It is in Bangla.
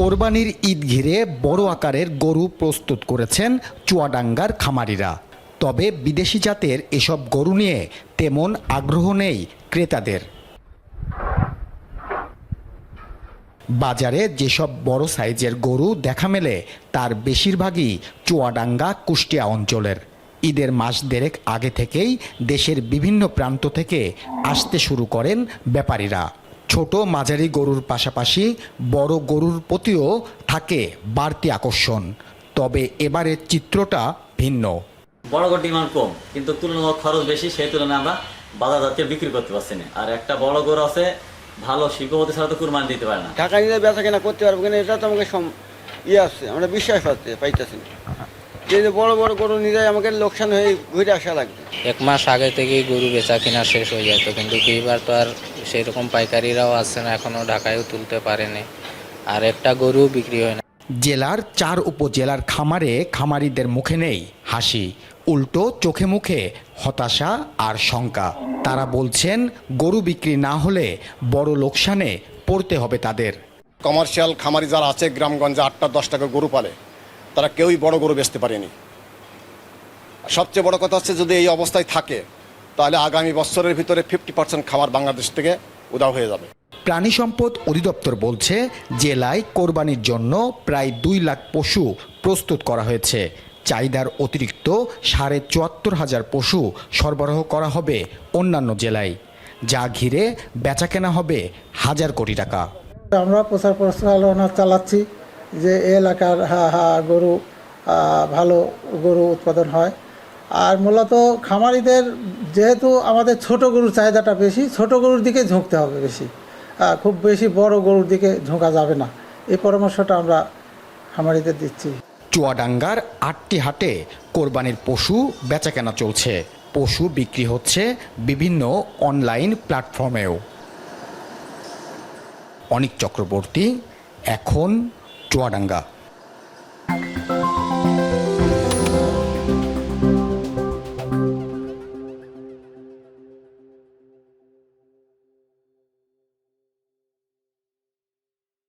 কোরবানির ঈদ ঘিরে বড় আকারের গরু প্রস্তুত করেছেন চুয়াডাঙ্গার খামারিরা। তবে বিদেশি জাতের এসব গরু নিয়ে তেমন আগ্রহ নেই ক্রেতাদের। বাজারে যেসব বড় সাইজের গরু দেখা মেলে তার বেশিরভাগই চুয়াডাঙ্গা কুষ্টিয়া অঞ্চলের। ঈদের মাস দেড়েক আগে থেকেই দেশের বিভিন্ন প্রান্ত থেকে আসতে শুরু করেন ব্যাপারীরা। ছোট মাঝারি গরুর পাশাপাশি বড় গরুর প্রতিও থাকে বাড়তি আকর্ষণ। তবে এবারের চিত্রটা ভিন্ন। বড় গরুর ডিমান্ড কম, কিন্তু তুলনামূলক খরচ বেশি, সেই তুলনায় আমরা বাজার যাতে বিক্রি করতে পারছি না। আর একটা বড় গরু আছে, ভালো শিল্পপতি ছাড়া তো কুরবানি দিতে পারে না। ঢাকা নিয়ে বেচা কেনা করতে পারবো কিনা এটা তো আমাকে আছে, আমরা বিশ্বাস পাইতেছি না। যে বড় বড় গরু নিয়ে আমাকে লোকসান হয়ে ঘুরে আসা লাগবে। এক মাস আগে থেকেই গরু বেচা কিনা শেষ হয়ে যেত, কিন্তু এইবার তো আর সেই রকম পাইকারিরাও আসছে না, এখনো ঢাকায়ও তুলতে পারেনি, আর একটা গরু বিক্রি হয় না। জেলার 4 উপজেলার খামারে খামারিদের মুখে নেই হাসি, উল্টো চোখে মুখে হতাশা আর শঙ্কা। তারা বলছেন গরু বিক্রি না হলে বড় লোকসানে পড়তে হবে তাদের। কমার্শিয়াল খামারি যারা আছে গ্রামগঞ্জে 8-10 টাকা গরু পালে, তারা কেউই বড় গরু বেচতে পারেনি। সবচেয়ে বড় কথা হচ্ছে যদি এই অবস্থায় থাকে তাহলে আগামী বছরের ভিতরে 50% খামার বাংলাদেশ থেকে উধাও হয়ে যাবে। প্রাণী সম্পদ অধিদপ্তর বলছে জেলায় কোরবানির জন্য প্রায় 2 লাখ পশু প্রস্তুত করা হয়েছে। চাহিদার অতিরিক্ত 74,500 পশু সরবরাহ করা হবে অন্যান্য জেলায়, যা ঘিরে বেচাকেনা হবে হাজার কোটি টাকা। আমরা প্রচার প্রচারণা চালাচ্ছি যে এলাকার গরু ভালো গরু উৎপাদন হয়। আর মূলত খামারিদের যেহেতু আমাদের ছোট গরুর চাহিদাটা বেশি, ছোট গরুর দিকে ঝুঁকতে হবে বেশি, খুব বেশি বড় গরুর দিকে ঝোঁকা যাবে না, এই পরামর্শটা আমরা খামারিদের দিচ্ছি। চুয়াডাঙ্গার 8টি হাটে কোরবানির পশু বেচাকেনা চলছে। পশু বিক্রি হচ্ছে বিভিন্ন অনলাইন প্ল্যাটফর্মেও। অনিক চক্রবর্তী, এখন চুয়াডাঙ্গা।